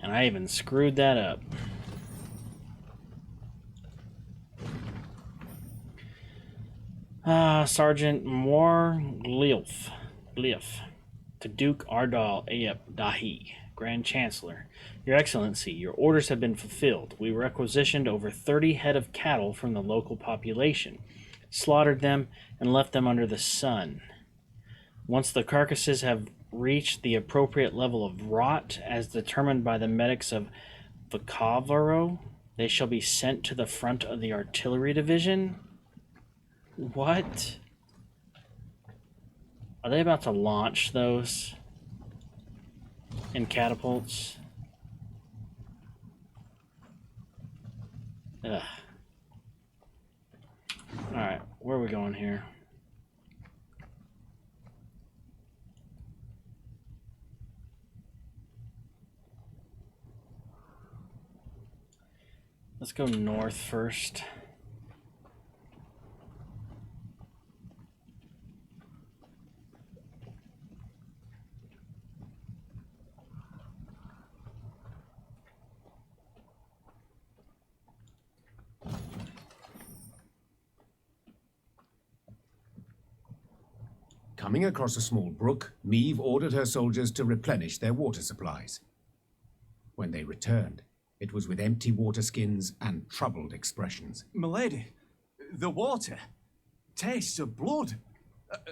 And I even screwed that up. Sergeant Moore Glyph. To Duke Ardal Ayep Dahi, Grand Chancellor. Your Excellency, your orders have been fulfilled. We requisitioned over 30 head of cattle from the local population, slaughtered them, and left them under the sun. Once the carcasses have reached the appropriate level of rot, as determined by the medics of Vicavaro, they shall be sent to the front of the artillery division. What? Are they about to launch those in catapults? Ugh. Alright, where are we going here? Let's go north first. Coming across a small brook, Meve ordered her soldiers to replenish their water supplies. When they returned, it was with empty water skins and troubled expressions. Milady, the water tastes of blood.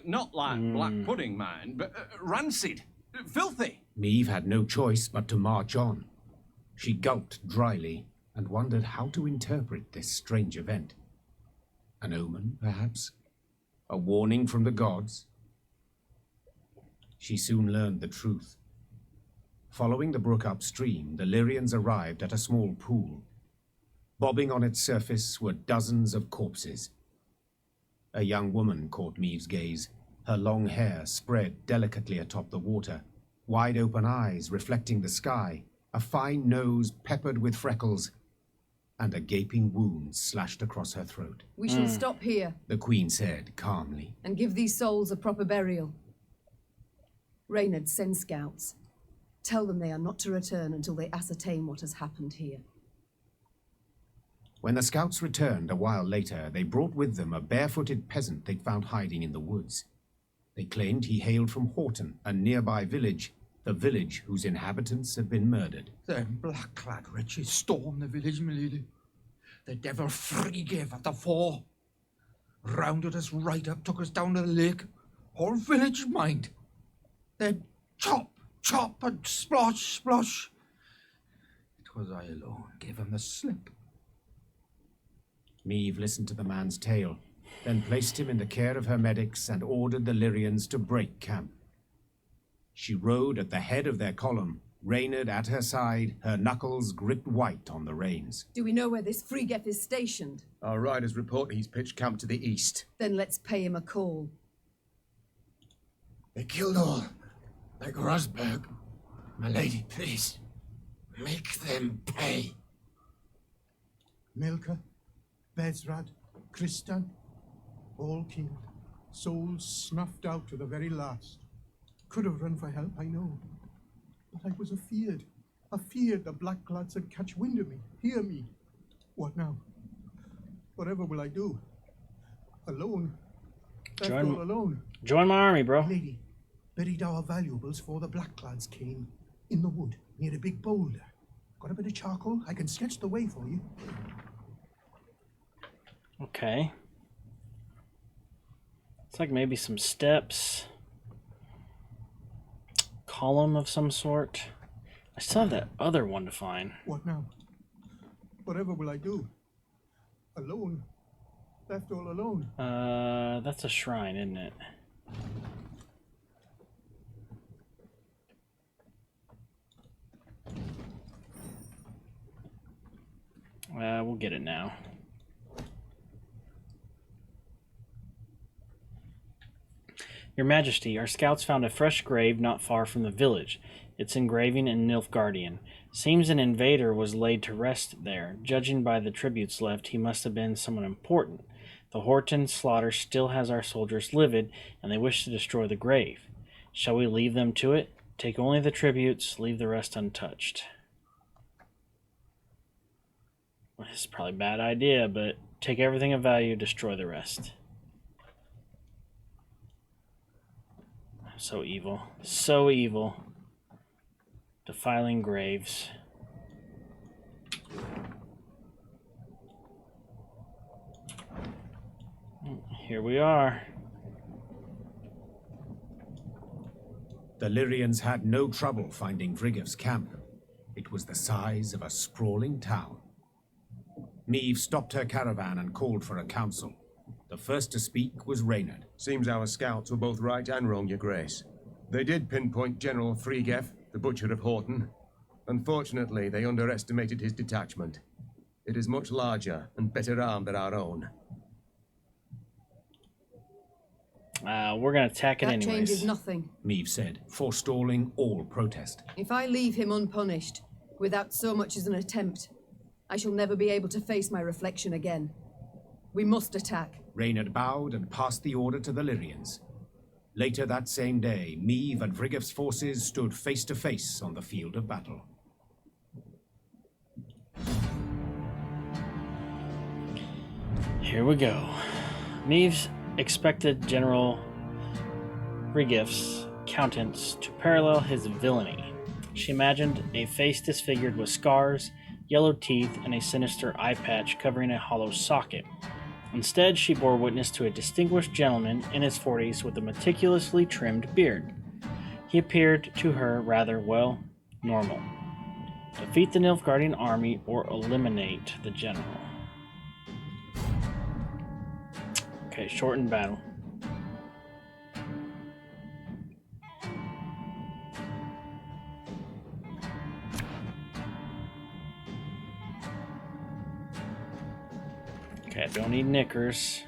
Not like black pudding, mind, but rancid, filthy. Meve had no choice but to march on. She gulped dryly and wondered how to interpret this strange event. An omen, perhaps? A warning from the gods? She soon learned the truth. Following the brook upstream, the Lyrians arrived at a small pool. Bobbing on its surface were dozens of corpses. A young woman caught Meve's gaze, her long hair spread delicately atop the water, wide-open eyes reflecting the sky, a fine nose peppered with freckles, and a gaping wound slashed across her throat. We shall stop here, the Queen said calmly, and give these souls a proper burial. Reynard, send scouts. Tell them they are not to return until they ascertain what has happened here. When the scouts returned a while later, they brought with them a barefooted peasant they'd found hiding in the woods. They claimed he hailed from Horton, a nearby village, the village whose inhabitants had been murdered. Them black-clad wretches stormed the village, milady. The devil free gave at the fore. Rounded us right up, took us down to the lake. Whole village, mind. Then chop, chop, and splosh, splosh. It was I alone gave him the slip. Meve listened to the man's tale, then placed him in the care of her medics and ordered the Lyrians to break camp. She rode at the head of their column, Reynard at her side, her knuckles gripped white on the reins. Do we know where this Frigeth is stationed? Our riders report he's pitched camp to the east. Then let's pay him a call. They killed all, like Rosberg. My lady, please, make them pay. Milka, Bezrad, Kristan, all killed. Souls snuffed out to the very last. Could have run for help, I know. But I was afeard. Afeard the black lads would catch wind of me, hear me. What now? Whatever will I do? Alone? Left all alone. Join my army, bro. Lady, buried our valuables for the black lads came. In the wood, near a big boulder. Got a bit of charcoal? I can sketch the way for you. Okay. It's like maybe some steps. Column of some sort. I still have that other one to find. What now? Whatever will I do? Alone? Left all alone? That's a shrine, isn't it? We'll get it now. Your Majesty, our scouts found a fresh grave not far from the village. Its engraving in Nilfgaardian. Seems an invader was laid to rest there. Judging by the tributes left, he must have been someone important. The Horton slaughter still has our soldiers livid, and they wish to destroy the grave. Shall we leave them to it? Take only the tributes, leave the rest untouched. It's probably a bad idea, but take everything of value, destroy the rest. So evil. So evil. Defiling graves. Here we are. The Lyrians had no trouble finding Vrigev's camp. It was the size of a sprawling town. Neve stopped her caravan and called for a council. The first to speak was Reynard. Seems our scouts were both right and wrong, Your Grace. They did pinpoint General Threegev, the Butcher of Horton. Unfortunately, they underestimated his detachment. It is much larger and better armed than our own. We're going to attack it That anyways. changes nothing. Neve said, forestalling all protest. If I leave him unpunished, without so much as an attempt, I shall never be able to face my reflection again. We must attack. Reynard bowed and passed the order to the Lyrians. Later that same day, Neve and Vrigev's forces stood face to face on the field of battle. Here we go. Neves expected General Vrigev's countenance to parallel his villainy. She imagined a face disfigured with scars, yellow teeth, and a sinister eye patch covering a hollow socket. Instead, she bore witness to a distinguished gentleman in his 40s with a meticulously trimmed beard. He appeared to her rather, well, normal. Defeat the Nilfgaardian army or eliminate the general. Okay, shortened battle. Okay, I don't need knickers.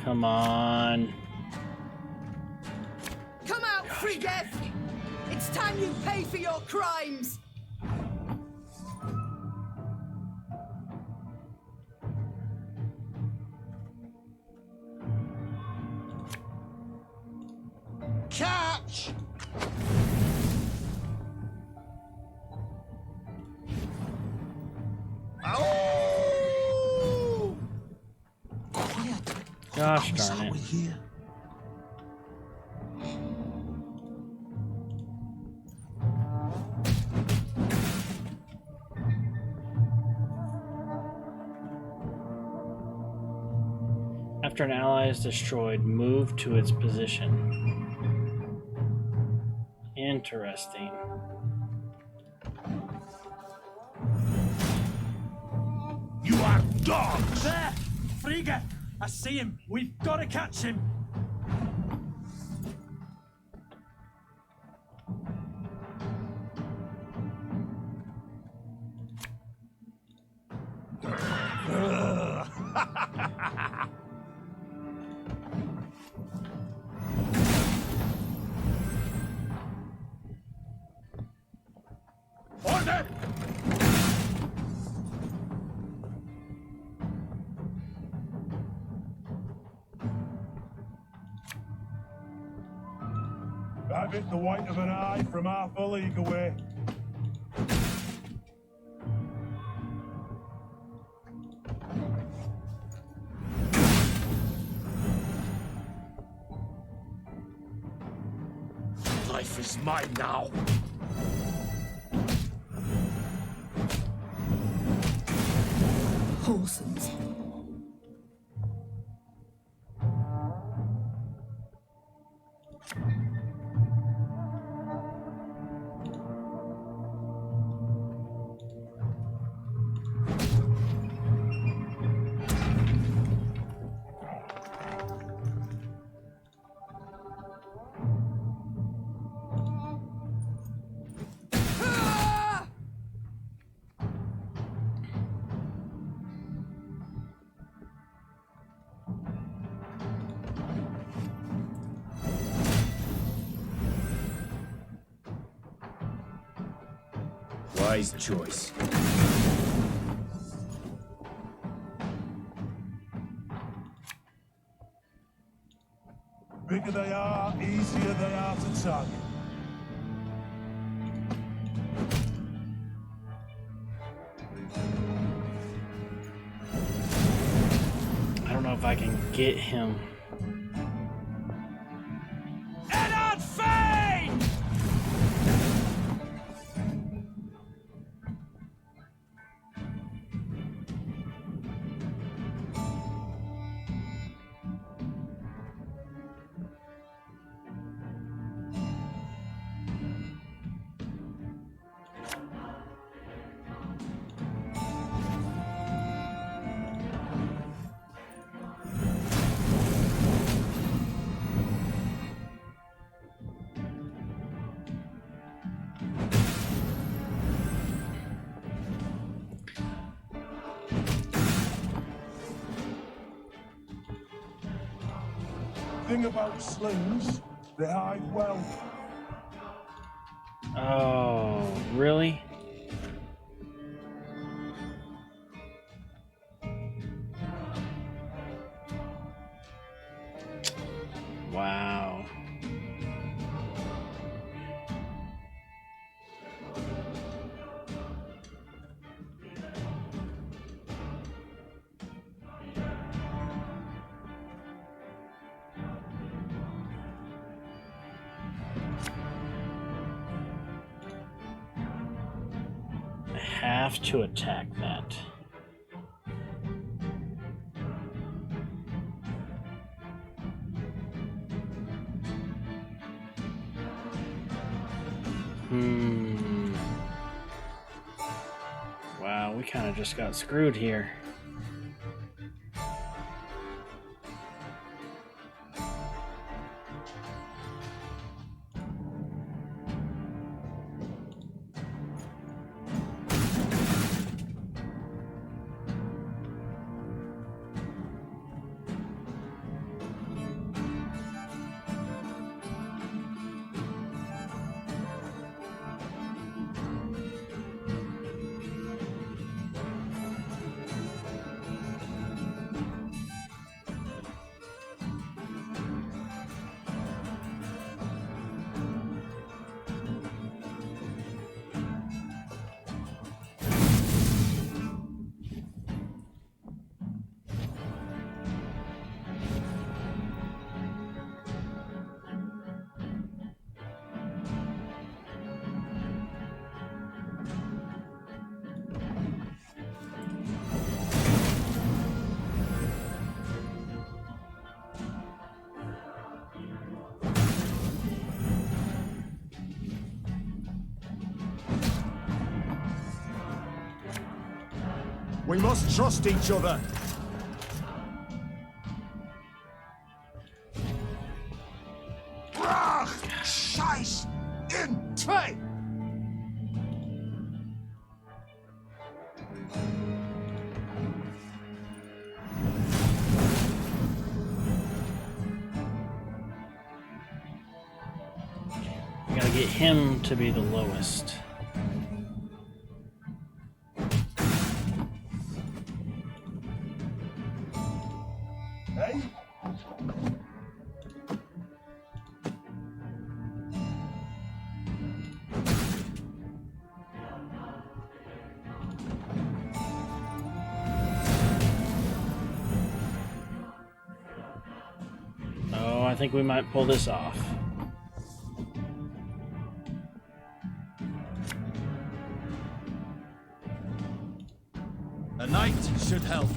Come on. Come out, Threegev! It's time you pay for your crimes! Catch! Ow! Quiet. Gosh darn it. Here. After an ally is destroyed, move to its position. Interesting. You are dogs! There! Frigga! I see him! We've got to catch him! Order! That bit the white of an eye from half a league away. Life is mine now. Whoresomes. Wise choice. Bigger they are, easier they are to tug. can get him. Eddard Fane! Thing about slings, they hide well. Oh, really? Wow. I have to attack that. Wow, we kind of just got screwed here. We must trust each other. Brach! Scheiß! In zwei! We gotta get him to be the lowest. Hey? Oh, I think we might pull this off. A knight should help.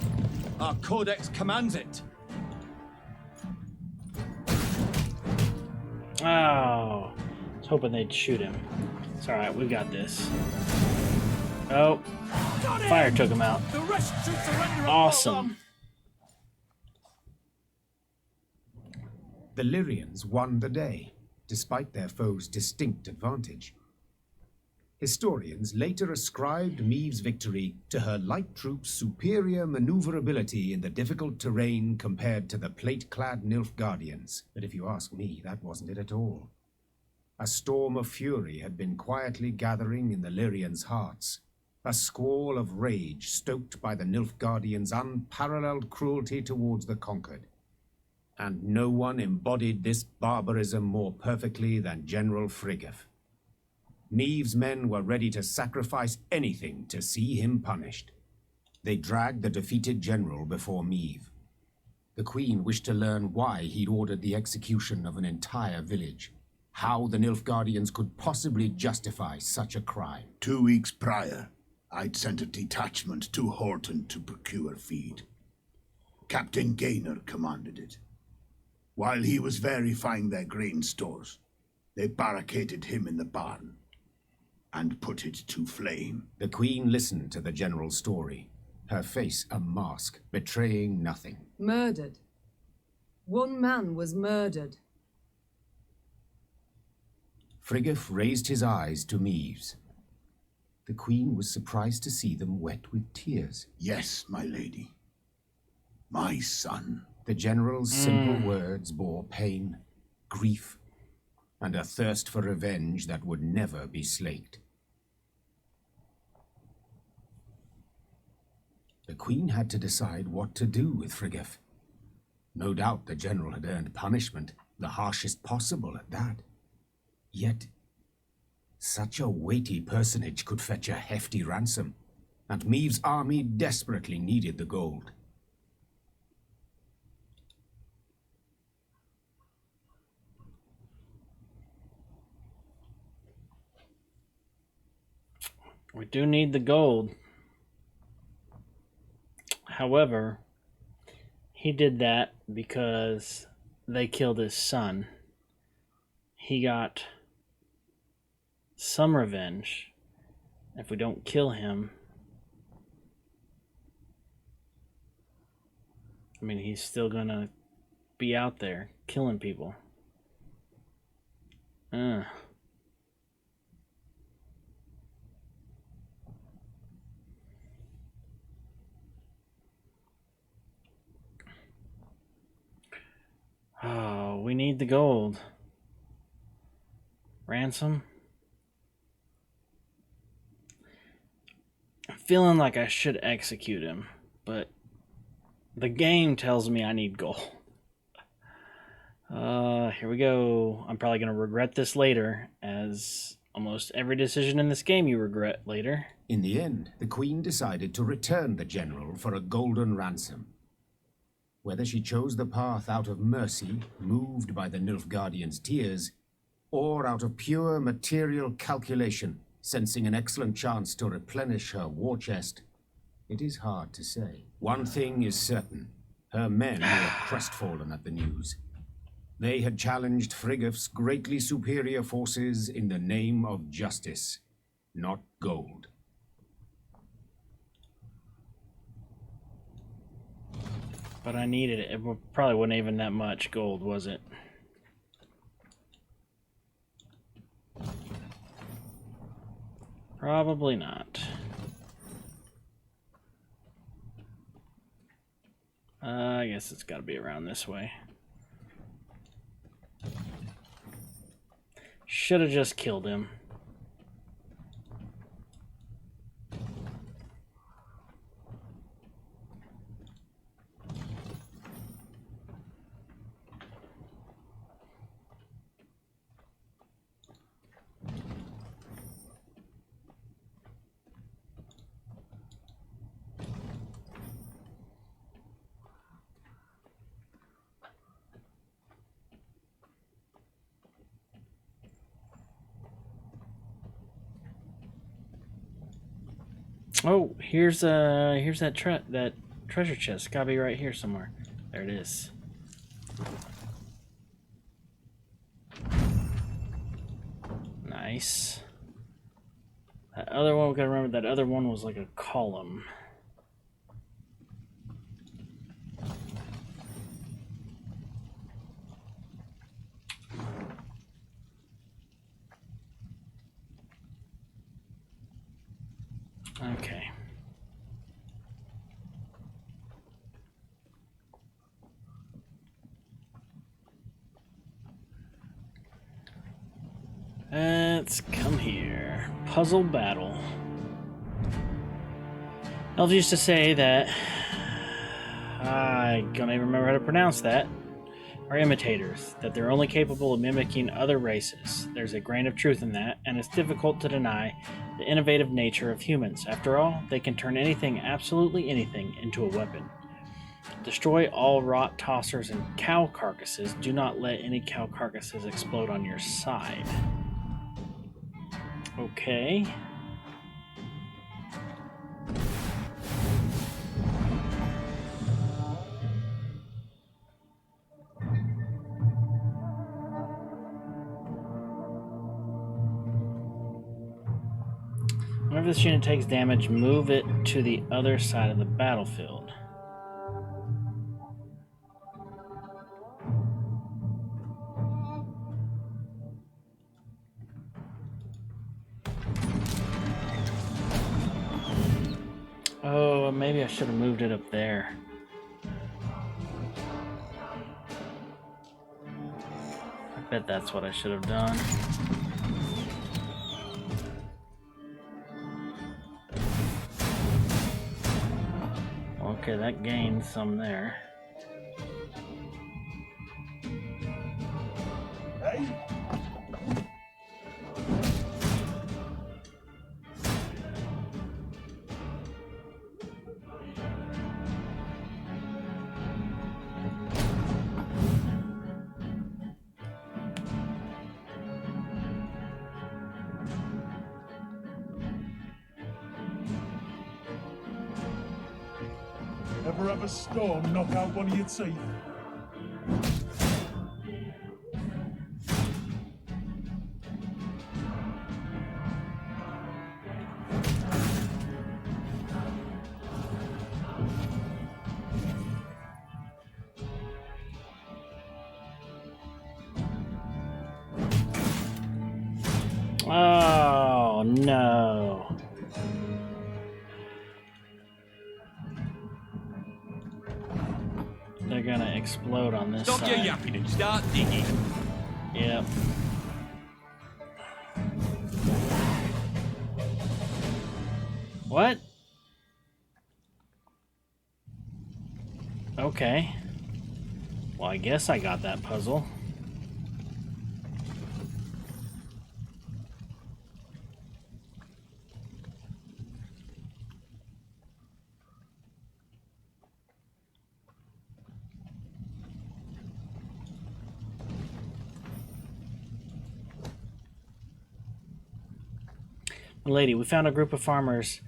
Our codex commands it. Oh, I was hoping they'd shoot him. It's alright, we got this. Oh, fire took him out. The rest should surrender. Awesome. The Lyrians won the day, despite their foe's distinct advantage. Historians later ascribed Maeve's victory to her light troops' superior maneuverability in the difficult terrain compared to the plate-clad Nilfgaardians. But if you ask me, that wasn't it at all. A storm of fury had been quietly gathering in the Lyrians' hearts, a squall of rage stoked by the Nilfgaardians' unparalleled cruelty towards the conquered. And no one embodied this barbarism more perfectly than General Friggev. Maeve's men were ready to sacrifice anything to see him punished. They dragged the defeated general before Maeve. The Queen wished to learn why he'd ordered the execution of an entire village. How the Nilfgaardians could possibly justify such a crime. 2 weeks prior, I'd sent a detachment to Horton to procure feed. Captain Gaynor commanded it. While he was verifying their grain stores, they barricaded him in the barn and put it to flame. The Queen listened to the general's story, her face a mask, betraying nothing. Murdered. One man was murdered. Frigga raised his eyes to Meaves. The Queen was surprised to see them wet with tears. Yes, my lady. My son. The general's simple words bore pain, grief, and a thirst for revenge that would never be slaked. The Queen had to decide what to do with Frigga. No doubt the general had earned punishment, the harshest possible at that. Yet, such a weighty personage could fetch a hefty ransom, and Meave's army desperately needed the gold. We do need the gold. However, he did that because they killed his son. He got some revenge. If we don't kill him, I mean, he's still gonna be out there killing people. Oh, we need the gold. Ransom? I'm feeling like I should execute him, but the game tells me I need gold. Here we go. I'm probably going to regret this later, as almost every decision in this game you regret later. In the end, the Queen decided to return the general for a golden ransom. Whether she chose the path out of mercy, moved by the Nilfgaardians' tears, or out of pure material calculation, sensing an excellent chance to replenish her war chest, it is hard to say. One thing is certain. Her men were crestfallen at the news. They had challenged Friggef's greatly superior forces in the name of justice, not gold. But I needed it. It probably wasn't even that much gold, was it? Probably not. I guess it's got to be around this way. Should have just killed him. Oh, here's that treasure chest. Gotta be right here somewhere. There it is. Nice. That other one, we gotta remember that other one was like a column. Okay. Let's come here. Puzzle battle. Elves used to say that, I don't even remember how to pronounce that, are imitators, that they're only capable of mimicking other races. There's a grain of truth in that, and it's difficult to deny the innovative nature of humans. After all, they can turn anything, absolutely anything, into a weapon. Destroy all rot tossers and cow carcasses. Do not let any cow carcasses explode on your side. Okay. Whenever this unit takes damage, move it to the other side of the battlefield. Oh, maybe I should have moved it up there. I bet that's what I should have done. Okay, that gained some there. Hey? Ever have a storm knock out one of your teeth? Oh, no. They're gonna explode on this Stop your side. yapping and start digging. Yep. What? Okay. Well, I guess I got that puzzle. Lady, we found a group of farmers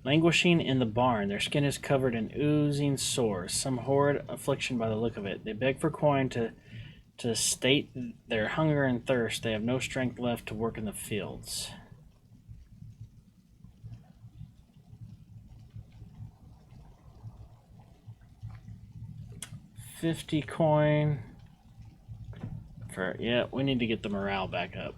languishing in the barn. Their skin is covered in oozing sores, some horrid affliction by the look of it. They beg for coin to state their hunger and thirst. They have no strength left to work in the fields. $50 coin. Yeah, we need to get the morale back up.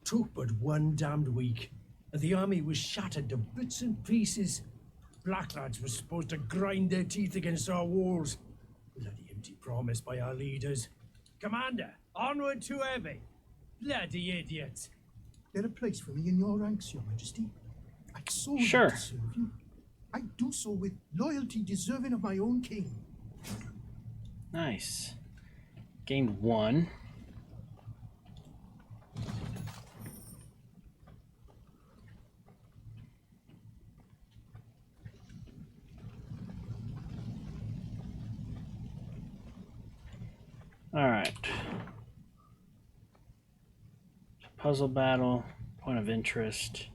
Took but one damned week, and the army was shattered to bits and pieces. Black lads were supposed to grind their teeth against our walls. Bloody empty promise by our leaders. Commander, onward to Abbey. Bloody idiots. There a place for me in your ranks, Your Majesty? I so Sure. like to serve you. I do so with loyalty deserving of my own king. Nice. Gained 1. All right. Puzzle battle, point of interest.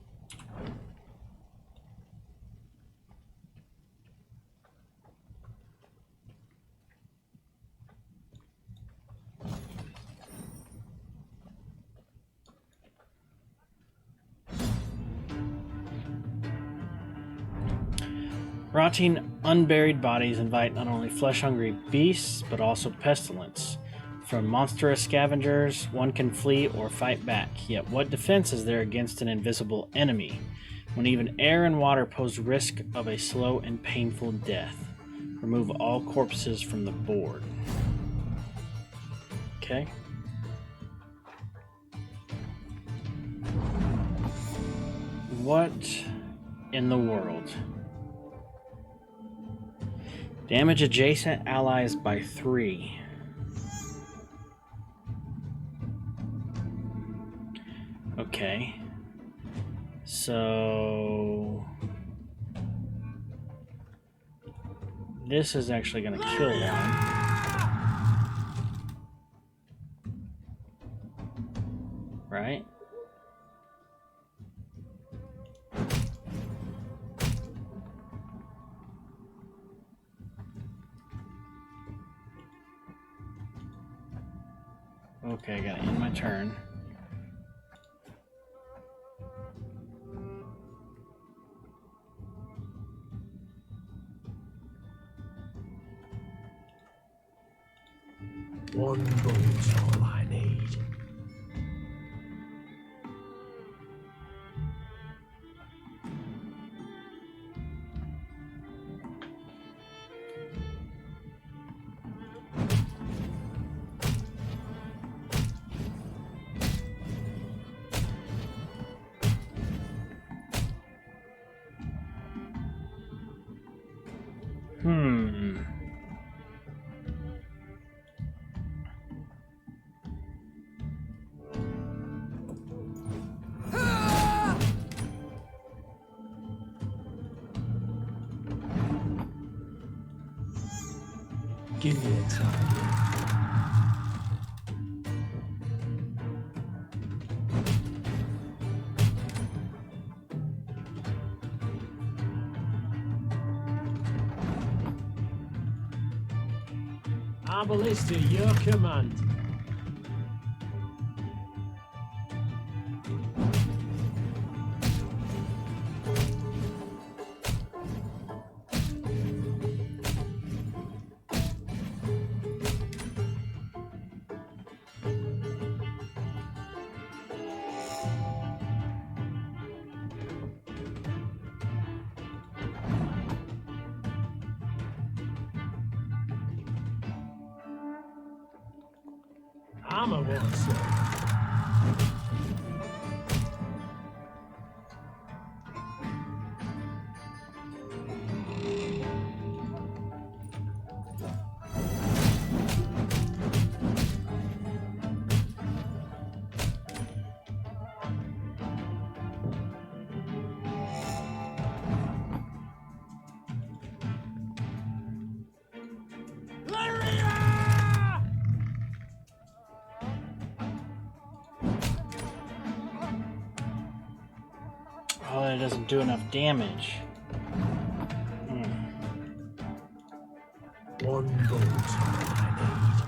Rotting, unburied bodies invite not only flesh-hungry beasts, but also pestilence. From monstrous scavengers, one can flee or fight back. Yet what defense is there against an invisible enemy, when even air and water pose risk of a slow and painful death? Remove all corpses from the board. Okay. What in the world? Damage adjacent allies by 3. Okay. So this is actually going to kill one. Right? Okay, I gotta end my turn. One boat's all I need. Give me a target. Ballista, your command. Armor won't serve. Oh, that doesn't do enough damage. One boat's all I need.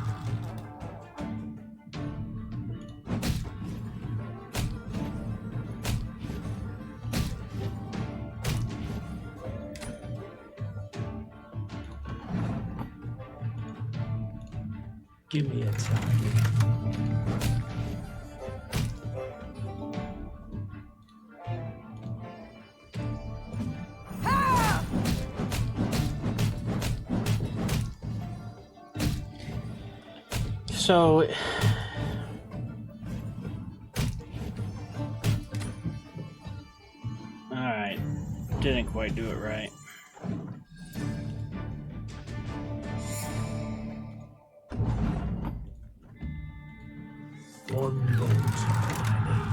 Give me a target. So alright. Didn't quite do it right. One boat's all I need.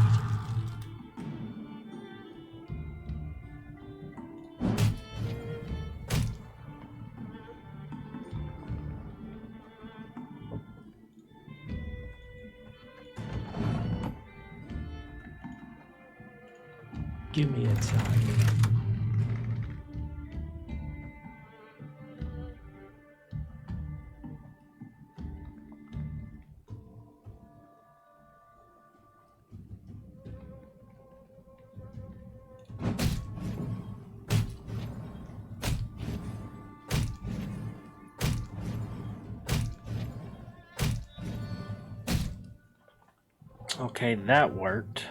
Give me a target. Okay, that worked.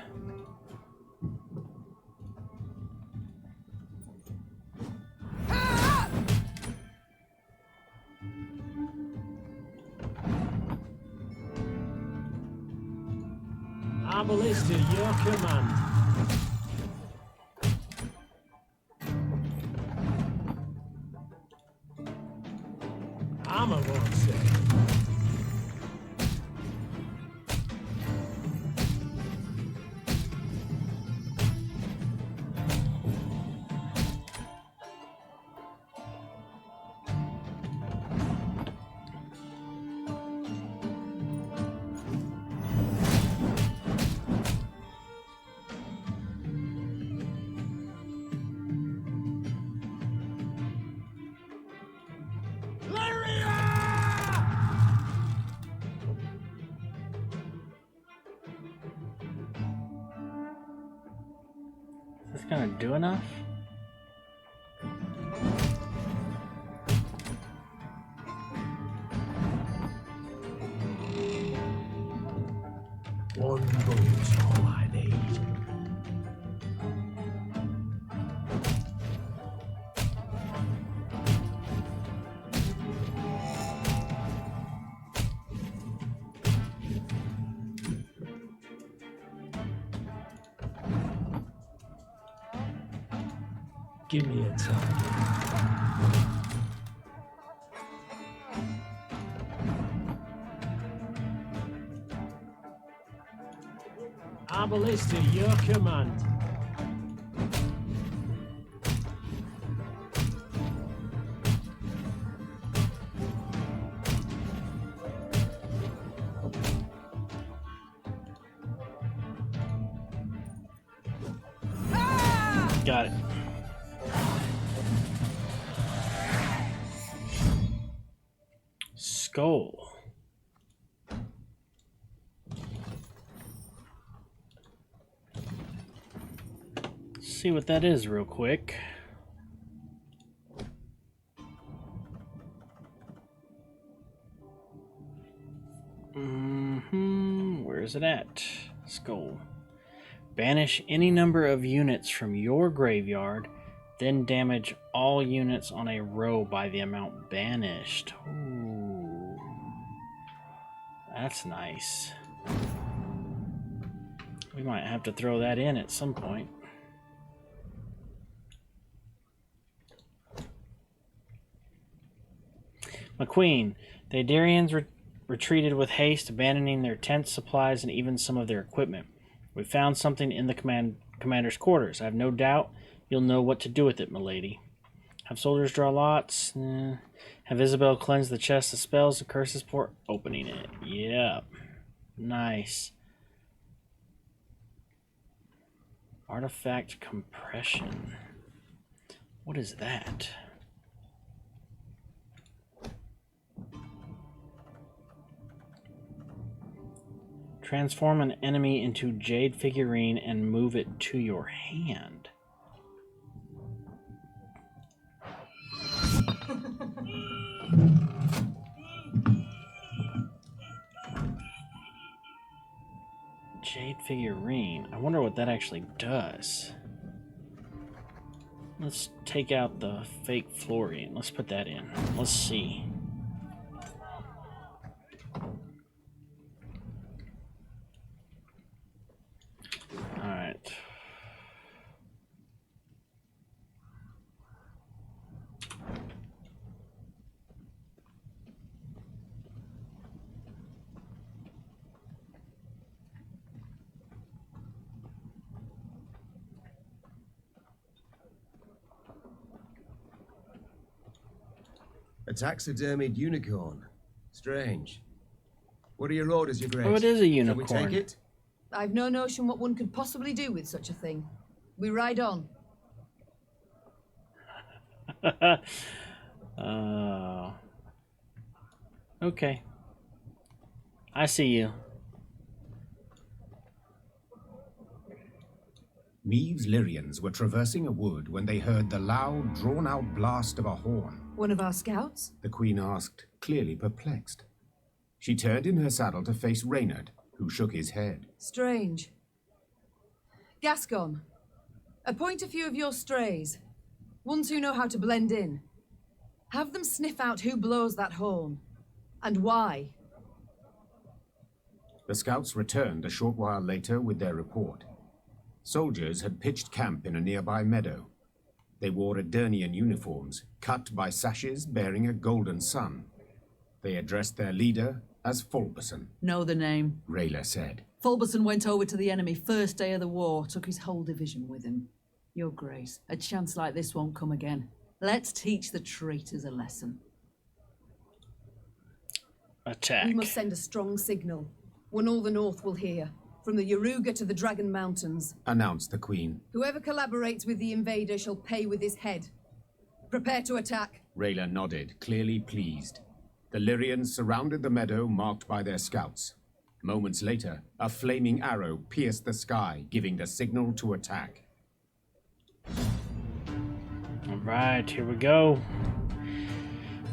Ballista, your command. Armor won't save. gonna do enough? One bullet's all I need. Give me a target. Ballista, your command. Got it. Skull. See what that is real quick. Where's it at? Skull. Banish any number of units from your graveyard, then damage all units on a row by the amount banished. Ooh. That's nice. We might have to throw that in at some point. McQueen, the Adarians retreated with haste, abandoning their tents, supplies, and even some of their equipment. We found something in the commander's quarters. I have no doubt you'll know what to do with it, milady. Have soldiers draw lots. Have Isabel cleanse the chest of spells and curses before opening it. Yep. Nice. Artifact compression. What is that? Transform an enemy into jade figurine and move it to your hand. Jade figurine. I wonder what that actually does. Let's take out the fake Florian. Let's put that in. Let's see. Alright. A taxidermied unicorn. Strange. What are your orders, Your Grace? Oh, it is a unicorn. Shall we take it? I've no notion what one could possibly do with such a thing. We ride on. Okay. I see you. Neve's Lyrians were traversing a wood when they heard the loud, drawn-out blast of a horn. One of our scouts? The Queen asked, clearly perplexed. She turned in her saddle to face Reynard, who shook his head. Strange. Gascon, appoint a few of your strays, ones who know how to blend in. Have them sniff out who blows that horn, and why. The scouts returned a short while later with their report. Soldiers had pitched camp in a nearby meadow. They wore Adernian uniforms, cut by sashes bearing a golden sun. They addressed their leader as Fulberson. Know the name. Rayla said. Fulberson went over to the enemy first day of the war, took his whole division with him. Your Grace, a chance like this won't come again. Let's teach the traitors a lesson. Attack. We must send a strong signal, one all the North will hear, from the Yaruga to the Dragon Mountains. Announced the Queen. Whoever collaborates with the invader shall pay with his head. Prepare to attack. Rayla nodded, clearly pleased. The Lyrians surrounded the meadow marked by their scouts. Moments later, a flaming arrow pierced the sky, giving the signal to attack. Right, here we go.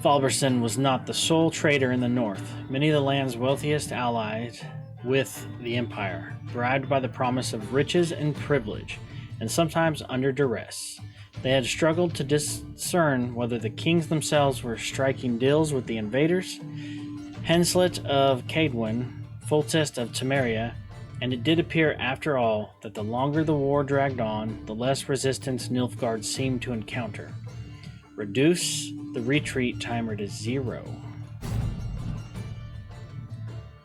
Falberson was not the sole trader in the north. Many of the land's wealthiest allied with the Empire, bribed by the promise of riches and privilege, and sometimes under duress. They had struggled to discern whether the kings themselves were striking deals with the invaders. Henslet of Cadwin, Foltest of Temeria, and it did appear, after all, that the longer the war dragged on, the less resistance Nilfgaard seemed to encounter. Reduce the retreat timer to 0.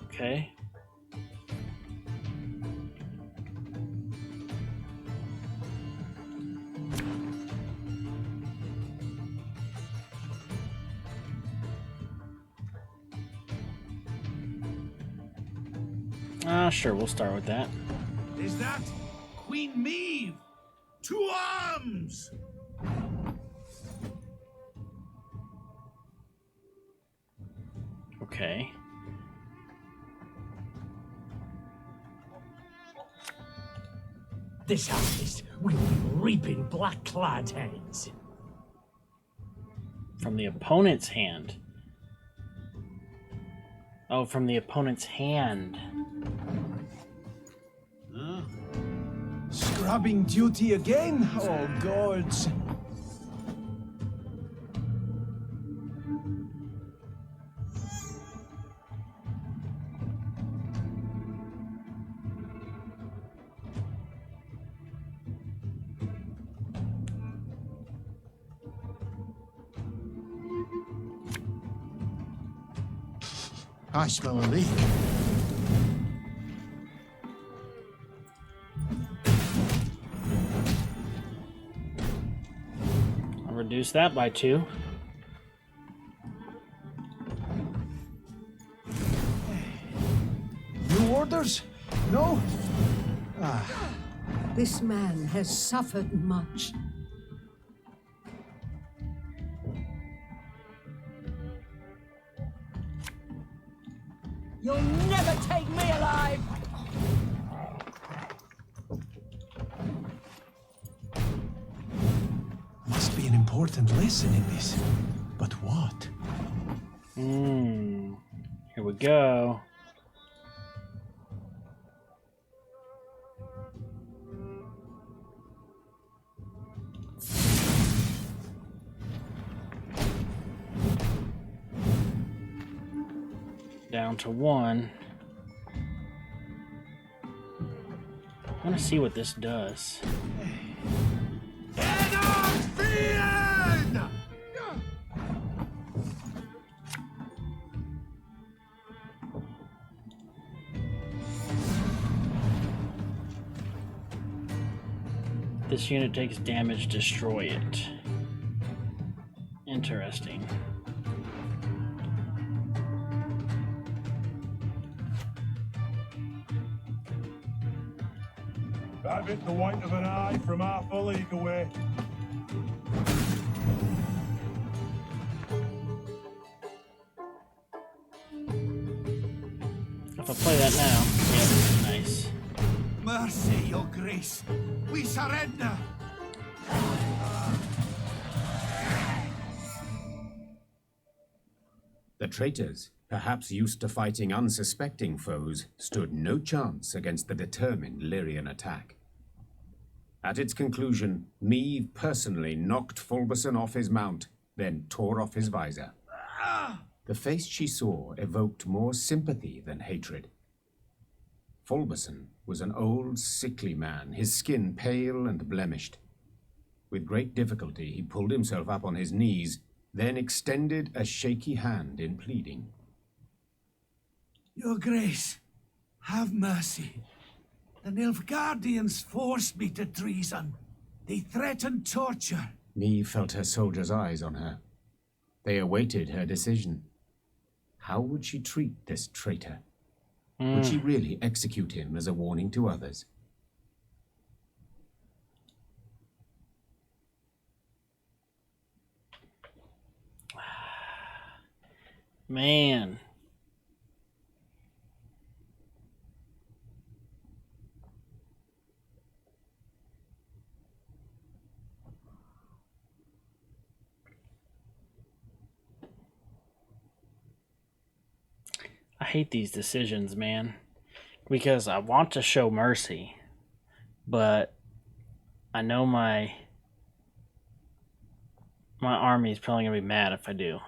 Okay. Sure, we'll start with that. Is that Queen Maeve? To arms! Okay. This harvest will be reaping black-clad heads. From the opponent's hand. Oh, from the opponent's hand. Scrubbing duty again? Oh, gods. I smell a leak. I'll reduce that by 2. New orders? No? This man has suffered much. You'll never take me alive! Must be an important lesson in this. But what? Here we go. Down to 1. I want to see what this does. This unit takes damage, destroy it. Interesting. That bit the white of an eye from half a league away. If I play that now, yep, nice. Mercy, your grace. We surrender. The traitors, perhaps used to fighting unsuspecting foes, stood no chance against the determined Lyrian attack. At its conclusion, Maeve personally knocked Fulberson off his mount, then tore off his visor. The face she saw evoked more sympathy than hatred. Fulberson was an old, sickly man, his skin pale and blemished. With great difficulty, he pulled himself up on his knees, then extended a shaky hand in pleading. Your grace, have mercy. The Nilfgaardians forced me to treason. They threatened torture. Maeve felt her soldiers' eyes on her. They awaited her decision. How would she treat this traitor? Would she really execute him as a warning to others? Man. hate these decisions, man. Because I want to show mercy, but I know my army is probably gonna be mad if I do.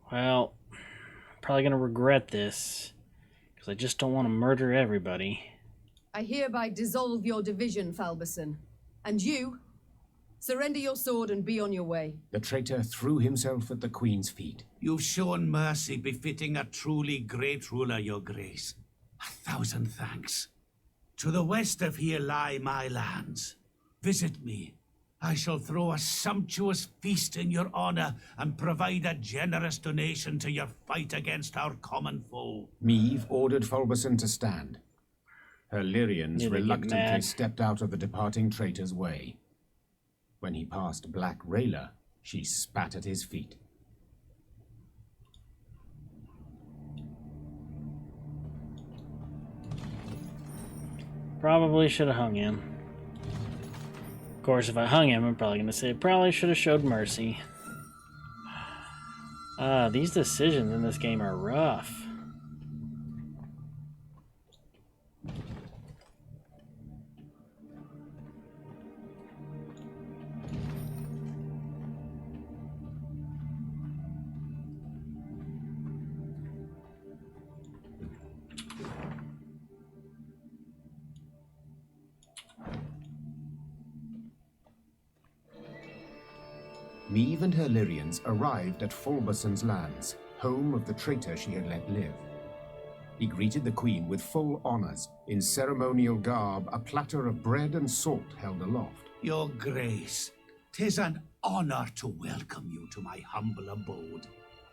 Well, I'm probably gonna regret this because I just don't want to murder everybody. I hereby dissolve your division, Falberson. And you, surrender your sword and be on your way. The traitor threw himself at the Queen's feet. You've shown mercy befitting a truly great ruler, your grace. 1,000 thanks. To the west of here lie my lands. Visit me. I shall throw a sumptuous feast in your honor and provide a generous donation to your fight against our common foe. Meve ordered Fulberson to stand. Her Lyrians Yeah, they get reluctantly mad. stepped out of the departing traitor's way. When he passed Black Rayla, she spat at his feet. Probably should have hung him. Of course, if I hung him, I'm probably gonna say probably should have showed mercy. These decisions in this game are rough. Meve and her Lyrians arrived at Fulberson's lands, home of the traitor she had let live. He greeted the Queen with full honors. In ceremonial garb, a platter of bread and salt held aloft. Your grace, 'tis an honor to welcome you to my humble abode.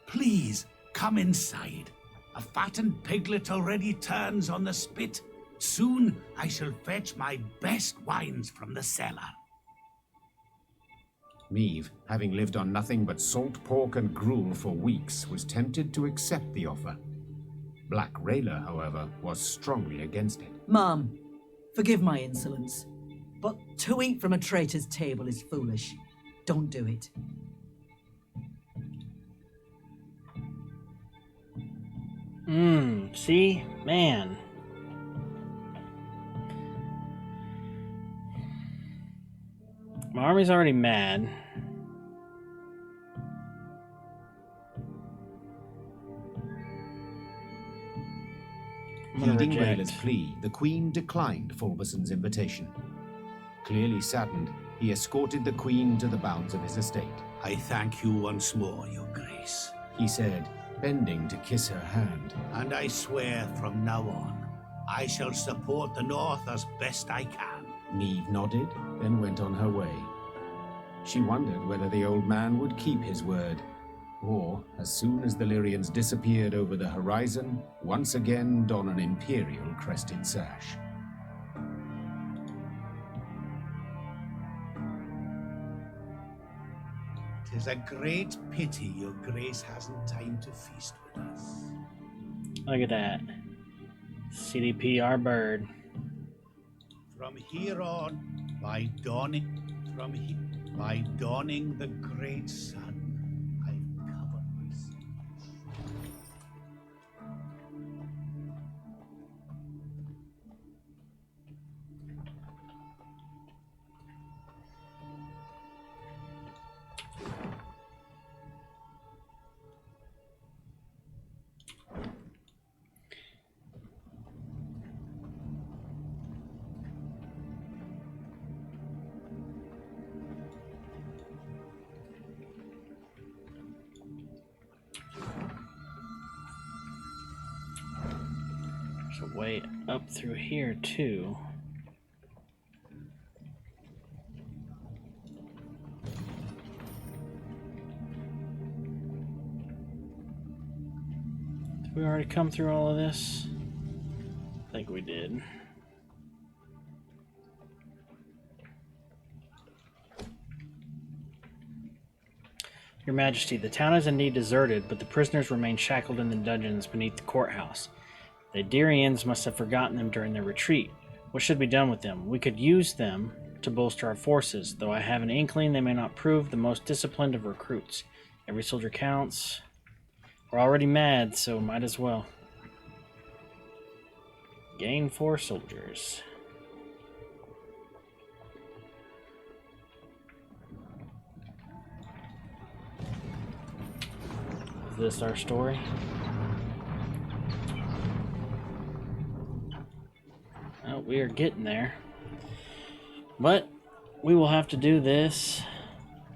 Please, come inside. A fattened piglet already turns on the spit. Soon I shall fetch my best wines from the cellar. Meve, having lived on nothing but salt pork and gruel for weeks, was tempted to accept the offer. Black Rayla, however, was strongly against it. Mom, forgive my insolence, but to eat from a traitor's table is foolish. Don't do it. See? Man. My army's already mad. I'm gonna Heeding reject. Rayla's plea, the Queen declined Fulberson's invitation. Clearly saddened, he escorted the Queen to the bounds of his estate. I thank you once more, your grace. He said, bending to kiss her hand. And I swear from now on, I shall support the North as best I can. Meve nodded, then went on her way. She wondered whether the old man would keep his word, or, as soon as the Lyrians disappeared over the horizon, once again don an imperial crested sash. Tis a great pity your grace hasn't time to feast with us. Look at that. CDP, our bird. From here on, by dawning the great sun, I've covered myself. There's a way up through here, too. Did we already come through all of this? I think we did. Your Majesty, the town is indeed deserted, but the prisoners remain shackled in the dungeons beneath the courthouse. The Adirians must have forgotten them during their retreat. What should be done with them? We could use them to bolster our forces, though I have an inkling they may not prove the most disciplined of recruits. Every soldier counts. We're already mad, so might as well. Gain 4 soldiers. Is this our story? Well, we are getting there. But we will have to do this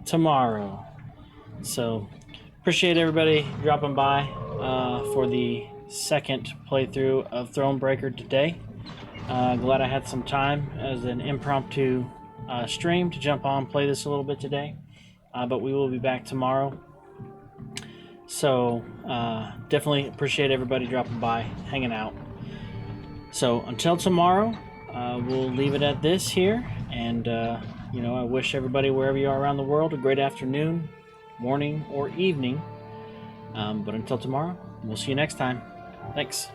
tomorrow. So, appreciate everybody dropping by for the second playthrough of Thronebreaker today. Glad I had some time as an impromptu stream to jump on and play this a little bit today. But we will be back tomorrow. So, definitely appreciate everybody dropping by, hanging out. So, until tomorrow, we'll leave it at this here. And, you know, I wish everybody, wherever you are around the world, a great afternoon, morning, or evening. But until tomorrow, we'll see you next time. Thanks.